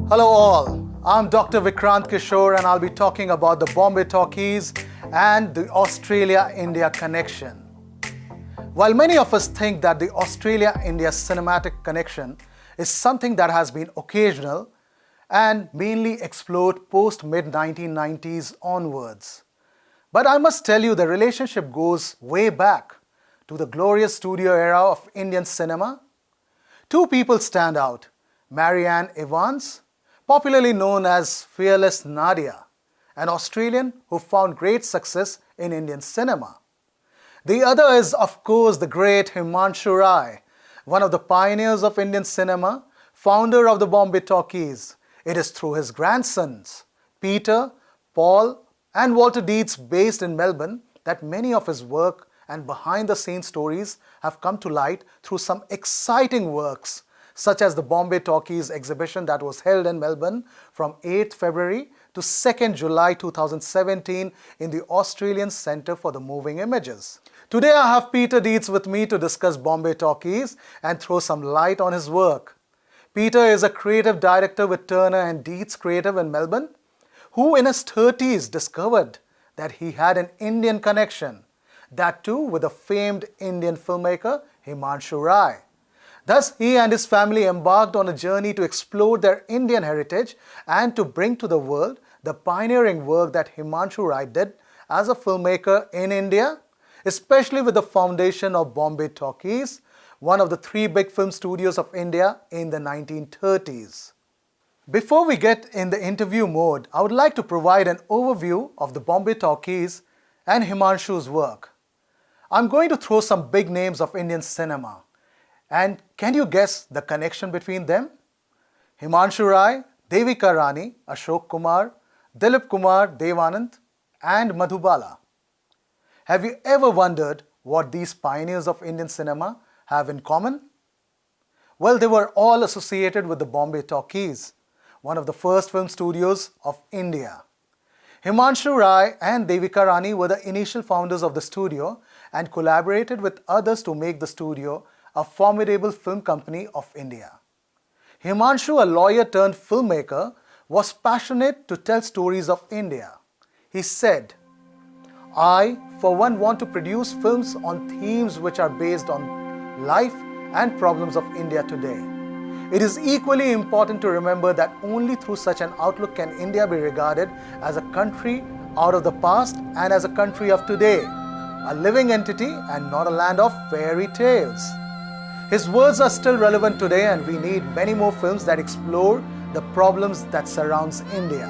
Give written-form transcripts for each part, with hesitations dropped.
Hello all, I'm Dr. Vikrant Kishore and I'll be talking about the Bombay Talkies and the Australia-India connection. While many of us think that the Australia-India cinematic connection is something that has been occasional and mainly explored post-mid-1990s onwards. But I must tell you the relationship goes way back to the glorious studio era of Indian cinema. Two people stand out, Marianne Evans, popularly known as Fearless Nadia, an Australian who found great success in Indian cinema. The other is, of course, the great Himanshu Rai, one of the pioneers of Indian cinema, founder of the Bombay Talkies. It is through his grandsons, Peter, Paul, and Walter Dietze, based in Melbourne, that many of his work and behind-the-scenes stories have come to light through some exciting works, such as the Bombay Talkies Exhibition that was held in Melbourne from 8th February to 2nd July 2017 in the Australian Centre for the Moving Images. Today I have Peter Dietz with me to discuss Bombay Talkies and throw some light on his work. Peter is a creative director with Turner and Dietz Creative in Melbourne, who in his 30s discovered that he had an Indian connection, that too with the famed Indian filmmaker Himanshu Rai. Thus, he and his family embarked on a journey to explore their Indian heritage and to bring to the world the pioneering work that Himanshu Rai did as a filmmaker in India, especially with the foundation of Bombay Talkies, one of the three big film studios of India in the 1930s. Before we get in the interview mode, I would like to provide an overview of the Bombay Talkies and Himanshu's work. I'm going to throw some big names of Indian cinema. And can you guess the connection between them? Himanshu Rai, Devika Rani, Ashok Kumar, Dilip Kumar Devanand, and Madhubala. Have you ever wondered what these pioneers of Indian cinema have in common? Well, they were all associated with the Bombay Talkies, one of the first film studios of India. Himanshu Rai and Devika Rani were the initial founders of the studio and collaborated with others to make the studio a formidable film company of India. Himanshu, a lawyer turned filmmaker, was passionate to tell stories of India. He said, "I, for one, want to produce films on themes which are based on life and problems of India today. It is equally important to remember that only through such an outlook can India be regarded as a country out of the past and as a country of today, a living entity and not a land of fairy tales." His words are still relevant today, and we need many more films that explore the problems that surrounds India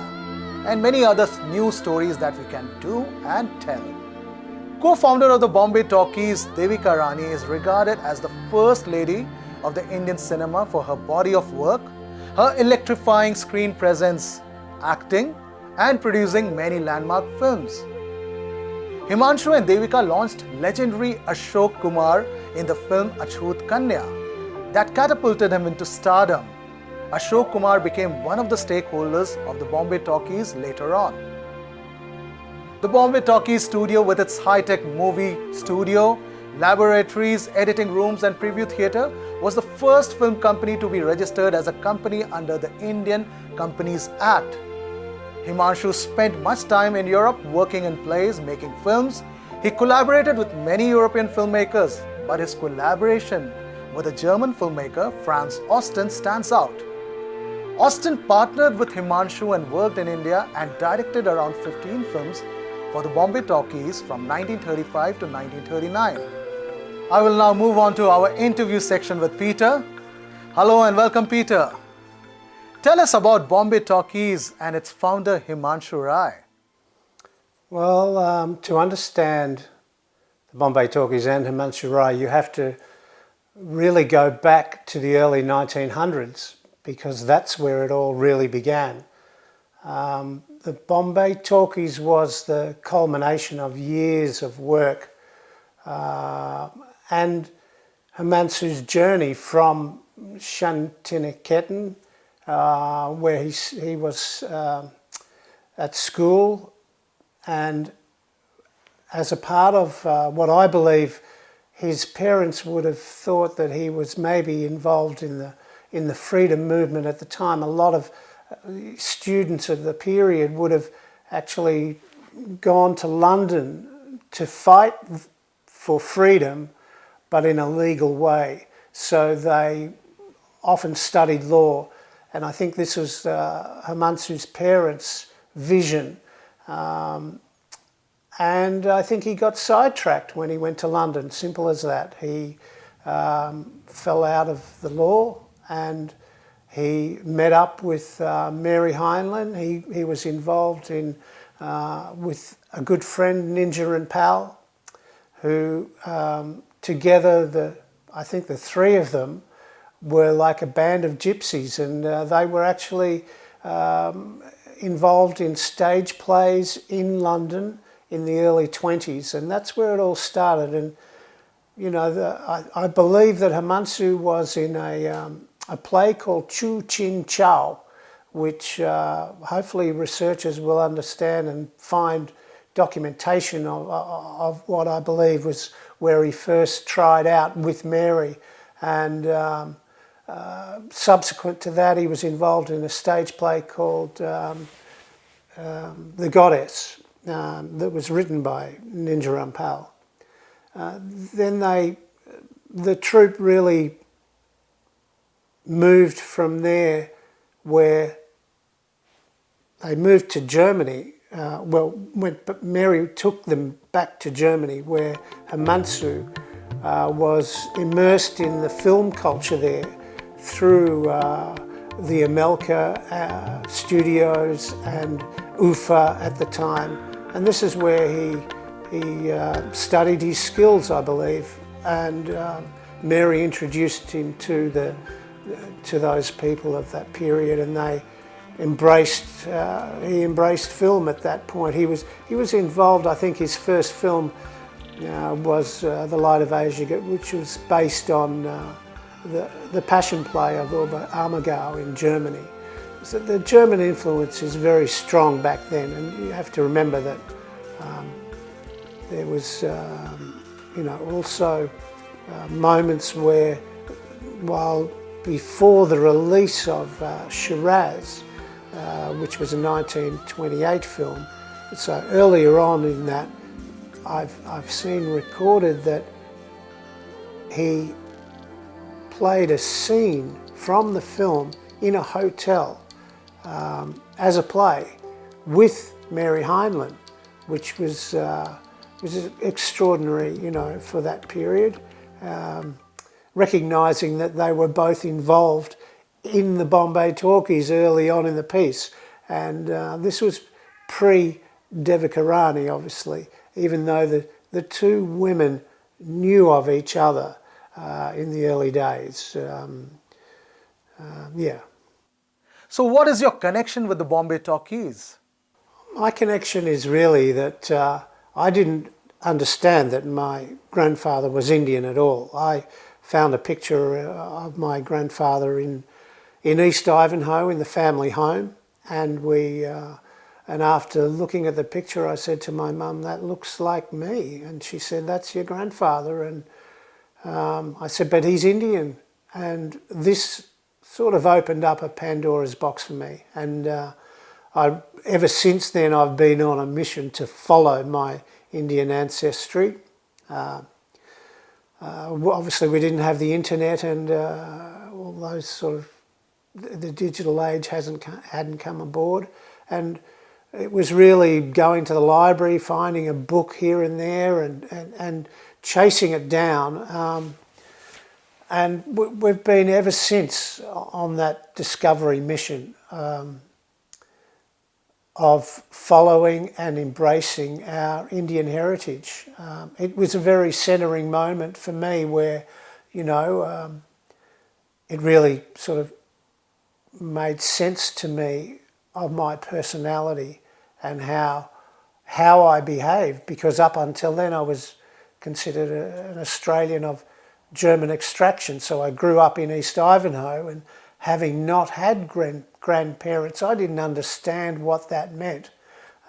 and many other new stories that we can do and tell. Co-founder of the Bombay Talkies, Devika Rani is regarded as the first lady of the Indian cinema for her body of work, her electrifying screen presence, acting, and producing many landmark films. Himanshu and Devika launched legendary Ashok Kumar in the film Achut Kanya that catapulted him into stardom. Ashok Kumar became one of the stakeholders of the Bombay Talkies later on. The Bombay Talkies studio, with its high-tech movie studio, laboratories, editing rooms and preview theatre, was the first film company to be registered as a company under the Indian Companies Act. Himanshu spent much time in Europe working in plays, making films. He collaborated with many European filmmakers, but his collaboration with a German filmmaker, Franz Osten, stands out. Osten partnered with Himanshu and worked in India and directed around 15 films for the Bombay Talkies from 1935 to 1939. I will now move on to our interview section with Peter. Hello and welcome, Peter. Tell us about Bombay Talkies and its founder, Himanshu Rai. Well, to understand the Bombay Talkies and Himanshu Rai, you have to really go back to the early 1900s, because that's where it all really began. The Bombay Talkies was the culmination of years of work and Himanshu's journey from Shantiniketan, where he was at school, and as a part of what I believe his parents would have thought that he was maybe involved in the freedom movement at the time. A lot of students of the period would have actually gone to London to fight for freedom, but in a legal way. So they often studied law, and I think this was Himanshu's parents' vision. And I think he got sidetracked when he went to London, simple as that. He fell out of the law and he met up with Mary Heinlein. He was involved in with a good friend, Ninja and Pal, who together, I think the three of them were like a band of gypsies, and they were actually involved in stage plays in London in the early 20s, and that's where it all started. And you know, I believe that Himanshu was in a play called Chu Chin Chow, which hopefully researchers will understand and find documentation of what I believe was where he first tried out with Mary. And subsequent to that, he was involved in a stage play called The Goddess, that was written by Ninja Rampal. Then the troupe really moved from there, where they moved to Germany. But Mary took them back to Germany, where Himanshu was immersed in the film culture there through the Amelka studios and UFA at the time. And this is where he studied his skills, I believe, and Mary introduced him to those people of that period, and they embraced. He embraced film at that point. He was involved. I think his first film was The Light of Asia, which was based on the Passion play of Ammergau in Germany. So the German influence is very strong back then, and you have to remember that there was, also moments where, while before the release of Shiraz, which was a 1928 film, so earlier on in that, I've seen recorded that he played a scene from the film in a hotel as a play with Mary Heinlein, which was extraordinary, for that period. Recognising that they were both involved in the Bombay Talkies early on in the piece, and this was pre-Devika Rani, obviously, even though the two women knew of each other in the early days. So what is your connection with the Bombay Talkies? My connection is really that I didn't understand that my grandfather was Indian at all. I found a picture of my grandfather in East Ivanhoe in the family home, and and after looking at the picture, I said to my mum, "That looks like me," and she said, "That's your grandfather." And I said, "But he's Indian," and this sort of opened up a Pandora's box for me. And ever since then, I've been on a mission to follow my Indian ancestry. Obviously, we didn't have the internet, and all those sort of the digital age hadn't come aboard, and it was really going to the library, finding a book here and there, and chasing it down. And we've been ever since on that discovery mission of following and embracing our Indian heritage. It was a very centering moment for me where, it really sort of made sense to me of my personality and how I behaved, because up until then I was considered an Australian of German extraction. So I grew up in East Ivanhoe, and having not had grandparents, I didn't understand what that meant.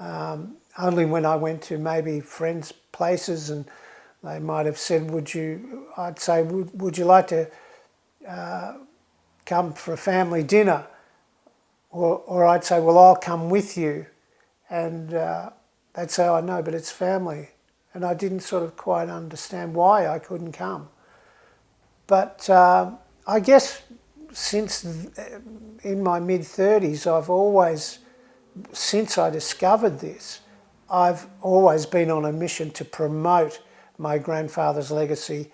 Only when I went to maybe friends' places and they might have said, I'd say, would you like to come for a family dinner? or I'd say, well, I'll come with you, and they'd say, oh no, but it's family, and I didn't sort of quite understand why I couldn't come. But I guess since in my mid-30s, I've always, since I discovered this, I've always been on a mission to promote my grandfather's legacy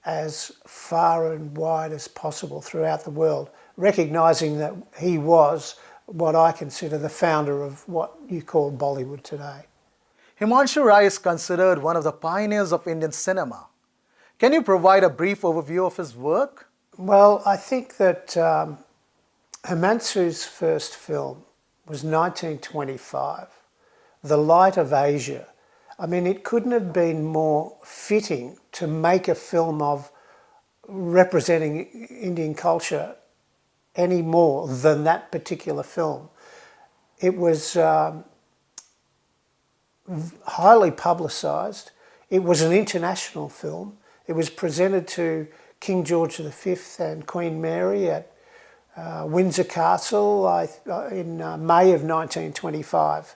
as far and wide as possible throughout the world, recognising that he was what I consider the founder of what you call Bollywood today. Himanshu Rai is considered one of the pioneers of Indian cinema. Can you provide a brief overview of his work? Well, I think that Himanshu's first film was 1925, The Light of Asia. I mean, it couldn't have been more fitting to make a film of representing Indian culture any more than that particular film. It was highly publicised. It was an international film. It was presented to King George V and Queen Mary at Windsor Castle in May of 1925.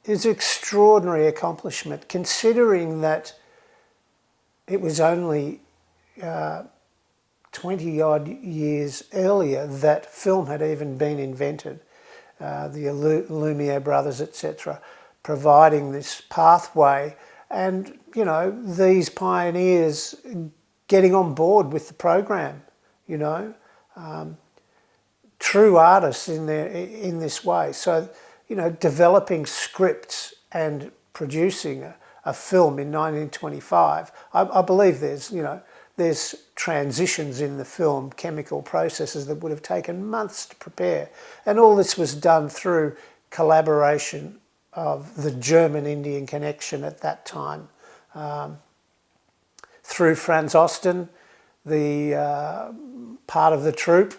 It's an extraordinary accomplishment, considering that it was only 20-odd years earlier that film had even been invented. The Lumiere brothers, etc., providing this pathway, and you know, these pioneers getting on board with the program, you know, true artists in this way. So, you know, developing scripts and producing a film in 1925. I believe there's transitions in the film, chemical processes that would have taken months to prepare, and all this was done through collaboration of the German-Indian connection at that time, through Franz Osten, the part of the troupe,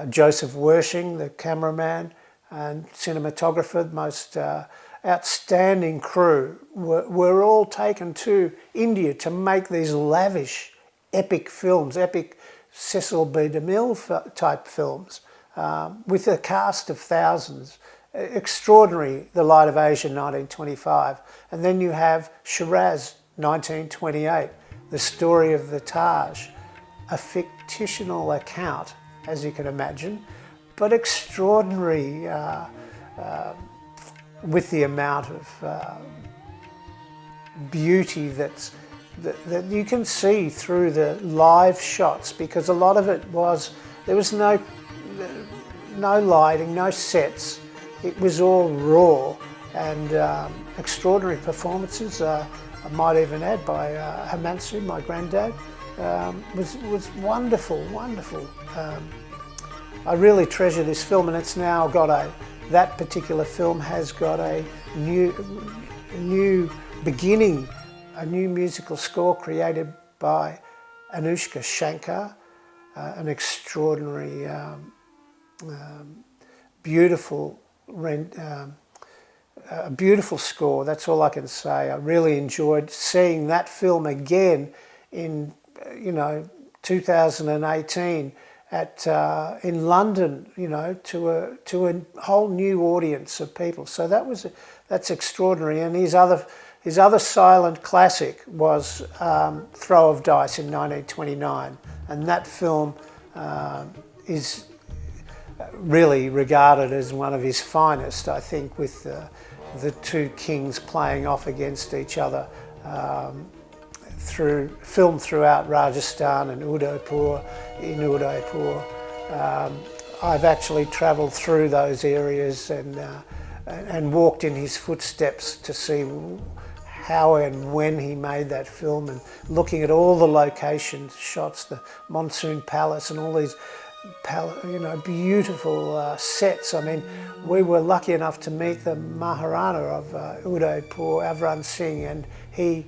Joseph Wershing, the cameraman and cinematographer, the most outstanding crew, were all taken to India to make these lavish, epic films, epic Cecil B. DeMille type films, with a cast of thousands. Extraordinary, The Light of Asia, 1925. And then you have Shiraz, 1928, The Story of the Taj, a fictional account, as you can imagine, but extraordinary with the amount of beauty that you can see through the live shots, because a lot of it there was no lighting, no sets. It was all raw, and extraordinary performances, I might even add, by Himanshu, my granddad, was wonderful, wonderful. I really treasure this film, and it's now got that particular film has got a new beginning, a new musical score created by Anushka Shankar, an extraordinary, beautiful a beautiful score. That's all I can say. I really enjoyed seeing that film again in 2018 in London, to a whole new audience of people. So that's extraordinary. And his other silent classic was Throw of Dice in 1929, and that film is really regarded as one of his finest, I think, with the two kings playing off against each other, filmed throughout Rajasthan and Udaipur. I've actually travelled through those areas and walked in his footsteps to see how and when he made that film, and looking at all the location shots, the Monsoon Palace and all these beautiful sets. I mean, we were lucky enough to meet the Maharana of Udaipur, Avran Singh, and he,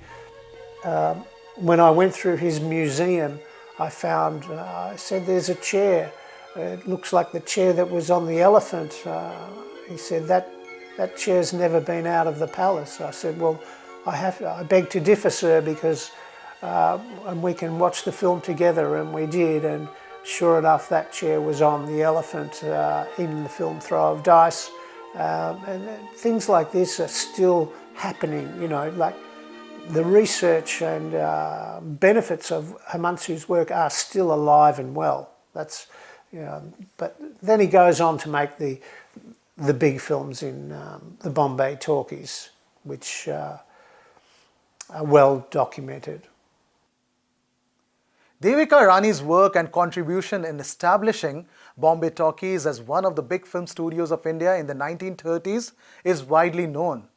when I went through his museum, I said, there's a chair. It looks like the chair that was on the elephant. He said, that chair's never been out of the palace. I said, well, I beg to differ, sir, because and we can watch the film together, and we did. And sure enough, that chair was on the elephant in the film Throw of Dice. And things like this are still happening, you know, like the research and benefits of Himanshu's work are still alive and well. That's, you know, but then he goes on to make the big films in the Bombay Talkies, which are well documented. Devika Rani's work and contribution in establishing Bombay Talkies as one of the big film studios of India in the 1930s is widely known.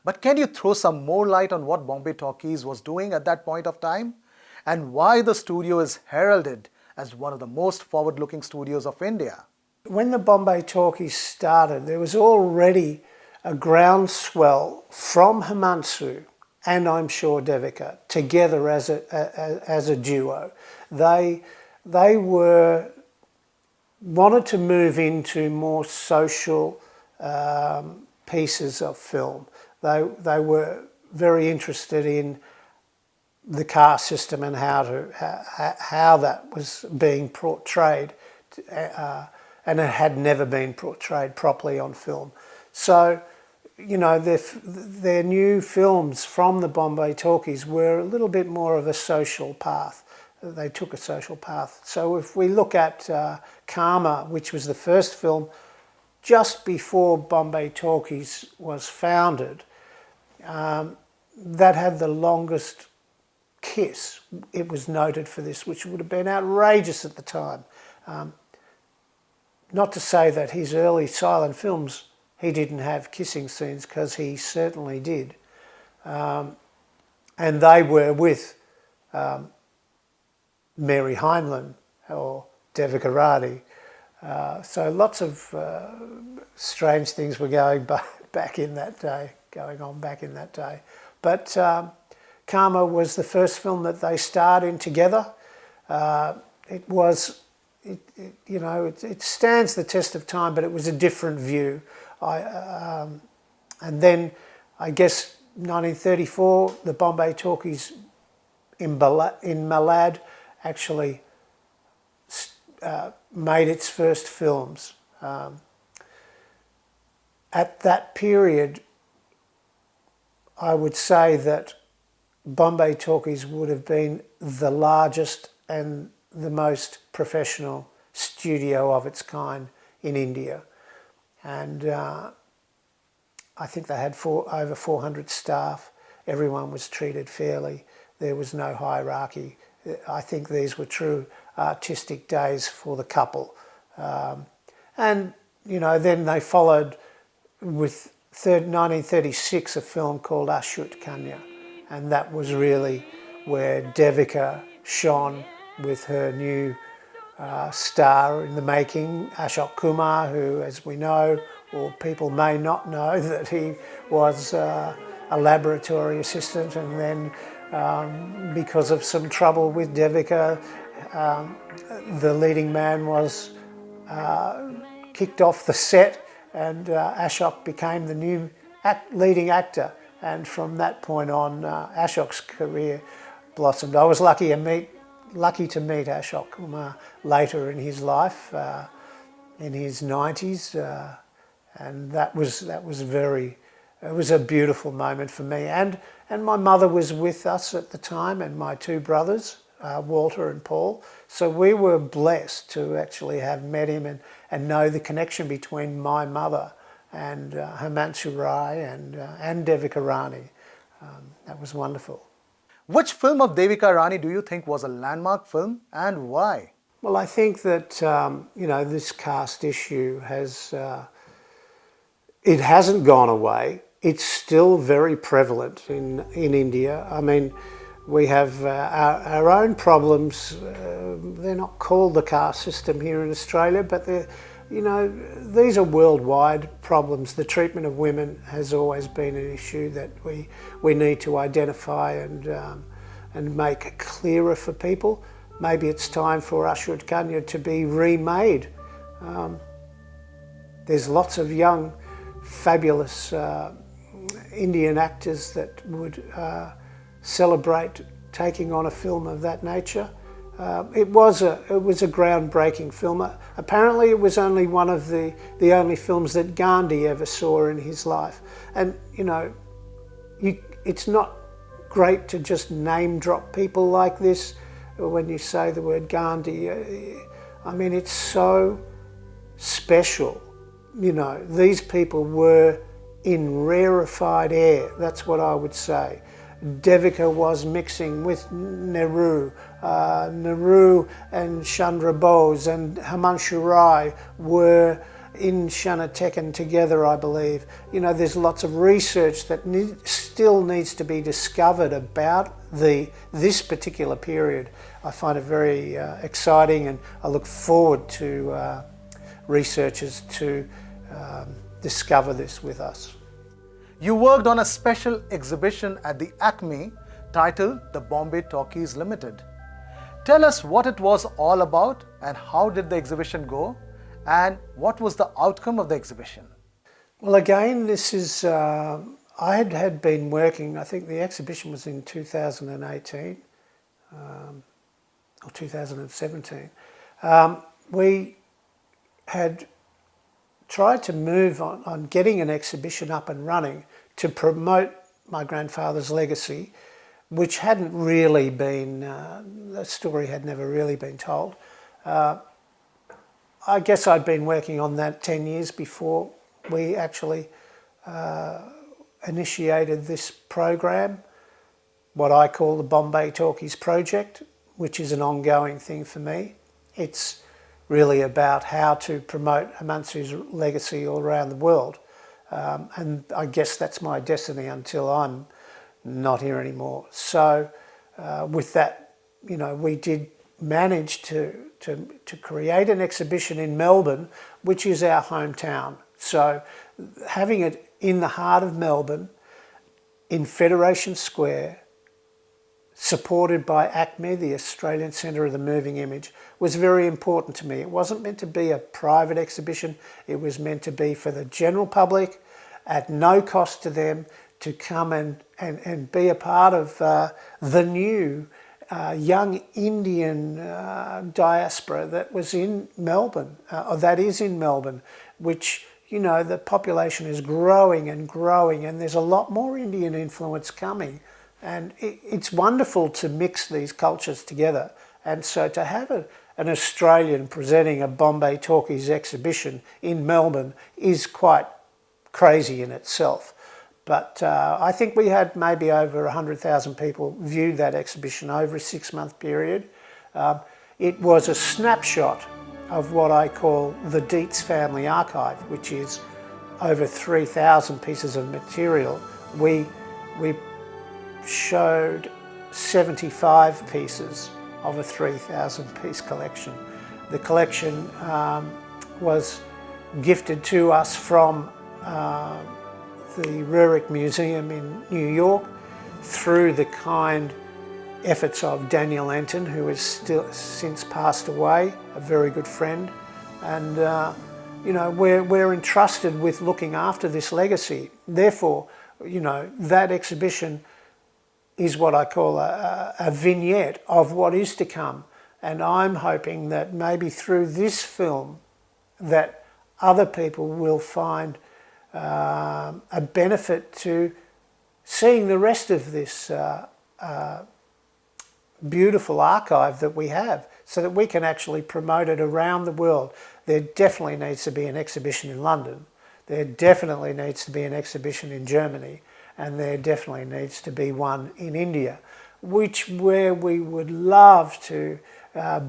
But can you throw some more light on what Bombay Talkies was doing at that point of time and why the studio is heralded as one of the most forward-looking studios of India? When the Bombay Talkies started, there was already a groundswell from Himanshu and I'm sure Devika together as a duo. They wanted to move into more social pieces of film. They were very interested in the caste system and how that was being portrayed, and it had never been portrayed properly on film. So, you know, their new films from the Bombay Talkies were a little bit more of a social path. They took a social path. So if we look at Karma, which was the first film just before Bombay Talkies was founded, that had the longest kiss. It was noted for this, which would have been outrageous at the time. Not to say that his early silent films, he didn't have kissing scenes, because he certainly did. And they were with Mary Heinlein or Devika Rani. So lots of strange things were going on back in that day. But Karma was the first film that they starred in together. It stands the test of time, but it was a different view. And then, I guess, 1934, the Bombay Talkies in Malad actually made its first films. At that period, I would say that Bombay Talkies would have been the largest and the most professional studio of its kind in India. And I think they had over 400 staff. Everyone was treated fairly. There was no hierarchy. I think these were true artistic days for the couple. And, you know, then they followed with 1936 a film called Ashut Kanya. And that was really where Devika shone with her new star in the making, Ashok Kumar, who, as we know, or people may not know, that he was a laboratory assistant, and then because of some trouble with Devika, the leading man was kicked off the set, and Ashok became the new leading actor. And from that point on, Ashok's career blossomed. I was lucky to meet Ashok Kumar later in his life, in his 90s, and it was a beautiful moment for me. And my mother was with us at the time, and my two brothers, Walter and Paul. So we were blessed to actually have met him and know the connection between my mother and Himanshu Rai and Devika Rani. That was wonderful. Which film of Devika Rani do you think was a landmark film, and why? Well, I think that this caste issue it hasn't gone away. It's still very prevalent in India. I mean, we have our own problems. They're not called the caste system here in Australia, but these are worldwide problems. The treatment of women has always been an issue that we need to identify and make clearer for people. Maybe it's time for Ashut Kanya to be remade. There's lots of young, fabulous Indian actors that would celebrate taking on a film of that nature. it was a groundbreaking film. Apparently, it was only one of the only films that Gandhi ever saw in his life. And you know, it's not great to just name drop people like this when you say the word Gandhi. I mean, it's so special. You know, these people were in rarefied air. That's what I would say. Devika was mixing with Nehru. Nehru and Chandra Bose and Himanshu Rai were in Shanatakan together, I believe. You know, there's lots of research that still needs to be discovered about this particular period. I find it very exciting, and I look forward to researchers to discover this with us. You worked on a special exhibition at the Acme titled The Bombay Talkies Limited. Tell us what it was all about and how did the exhibition go and what was the outcome of the exhibition? Well, again, this is, I had been working, I think the exhibition was in 2018 or 2017. We had tried to move on getting an exhibition up and running to promote my grandfather's legacy, which hadn't really been, the story had never really been told. I guess I'd been working on that 10 years before we actually initiated this program, what I call the Bombay Talkies project, which is an ongoing thing for me. It's really about how to promote Himanshu's legacy all around the world. And I guess that's my destiny until I'm not here anymore. So with that, you know, we did manage to create an exhibition in Melbourne, which is our hometown. So having it in the heart of Melbourne, in Federation Square, supported by ACME, the Australian Centre of the Moving Image, was very important to me. It wasn't meant to be a private exhibition. It was meant to be for the general public, at no cost to them, to come and be a part of the new young Indian diaspora that was in Melbourne, or that is in Melbourne, which, you know, the population is growing and growing, and there's a lot more Indian influence coming. And it's wonderful to mix these cultures together. And so to have an Australian presenting a Bombay Talkies exhibition in Melbourne is quite crazy in itself. But I think we had maybe over 100,000 people view that exhibition over a 6-month period. It was a snapshot of what I call the Dietz family archive, which is over 3,000 pieces of material. We showed 75 pieces of a 3,000 piece collection. The collection was gifted to us from the Rurik Museum in New York through the kind efforts of Daniel Anton, who has since passed away, a very good friend. And you know, we're entrusted with looking after this legacy. Therefore, you know, that exhibition is what I call a vignette of what is to come. And I'm hoping that maybe through this film that other people will find a benefit to seeing the rest of this beautiful archive that we have, so that we can actually promote it around the world. There definitely needs to be an exhibition in London. There definitely needs to be an exhibition in Germany. And there definitely needs to be one in India, where we would love to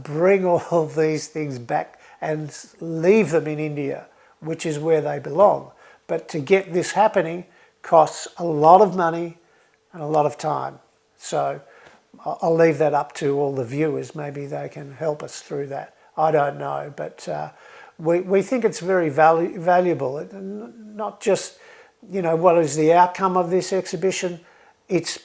bring all of these things back and leave them in India, which is where they belong. But to get this happening costs a lot of money and a lot of time. So I'll leave that up to all the viewers. Maybe they can help us through that. I don't know, but we think it's very valuable. Not just, you know, what is the outcome of this exhibition? It's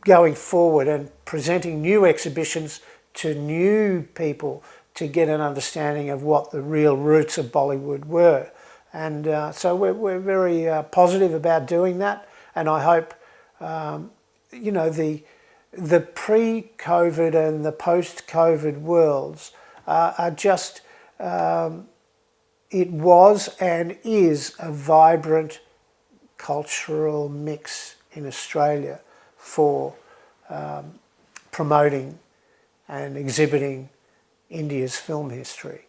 going forward and presenting new exhibitions to new people to get an understanding of what the real roots of Bollywood were. And so we're very positive about doing that. And I hope, you know, the pre-COVID and the post-COVID worlds are just, it was and is a vibrant cultural mix in Australia for promoting and exhibiting India's film history.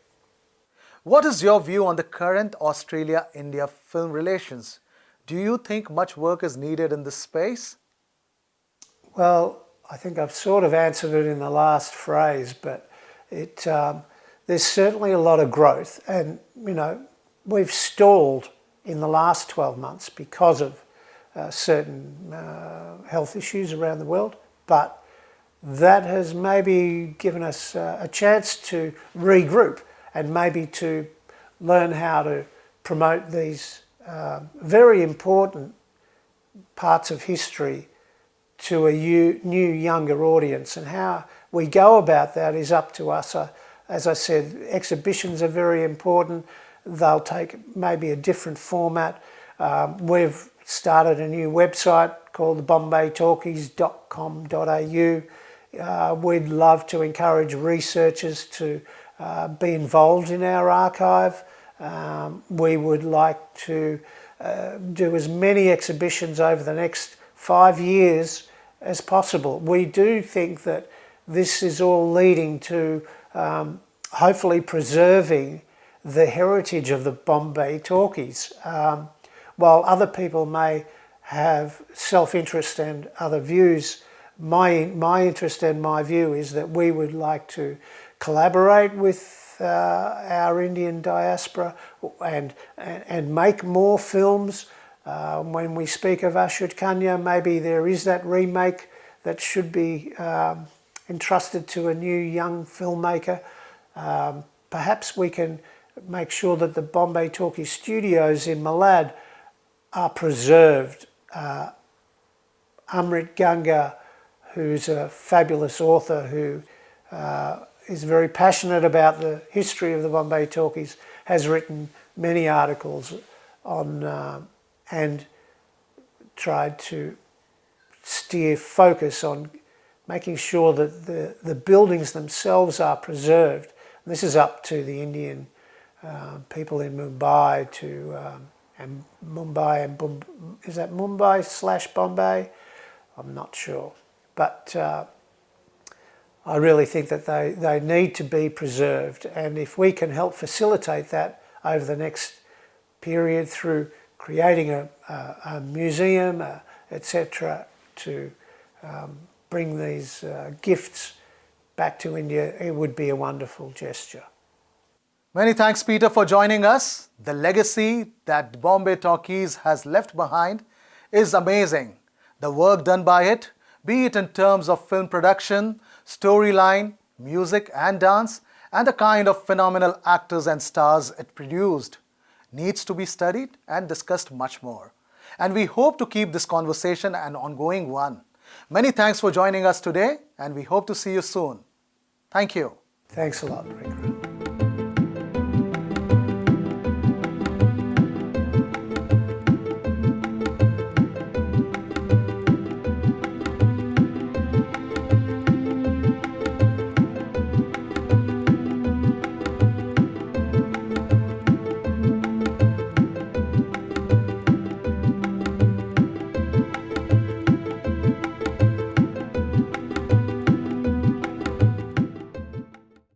What is your view on the current Australia-India film relations? Do you think much work is needed in this space? Well, I think I've sort of answered it in the last phrase, but there's certainly a lot of growth, and we've stalled in the last 12 months because of certain health issues around the world, but that has maybe given us a chance to regroup and maybe to learn how to promote these very important parts of history to a new younger audience, and how we go about that is up to us. As I said, exhibitions are very important. They'll take maybe a different format. We've started a new website called the bombaytalkies.com.au. We'd love to encourage researchers to be involved in our archive. We would like to do as many exhibitions over the next 5 years as possible. We do think that this is all leading to hopefully preserving the heritage of the Bombay Talkies. While other people may have self-interest and other views, my interest and my view is that we would like to collaborate with our Indian diaspora and make more films. When we speak of Ashut Kanya, maybe there is that remake that should be entrusted to a new young filmmaker. Perhaps we can make sure that the Bombay Talkies studios in Malad are preserved. Amrit Ganga, who's a fabulous author who is very passionate about the history of the Bombay Talkies, has written many articles on and tried to steer focus on making sure that the buildings themselves are preserved. And this is up to the Indian people in Mumbai and is that Mumbai/Bombay? I'm not sure. But I really think that they need to be preserved, and if we can help facilitate that over the next period through creating a museum, etc., to bring these gifts back to India, it would be a wonderful gesture. Many thanks, Peter, for joining us. The legacy that Bombay Talkies has left behind is amazing. The work done by it, be it in terms of film production, storyline, music and dance, and the kind of phenomenal actors and stars it produced, needs to be studied and discussed much more. And we hope to keep this conversation an ongoing one. Many thanks for joining us today, and we hope to see you soon. Thank you. Thanks a lot, Vikrant.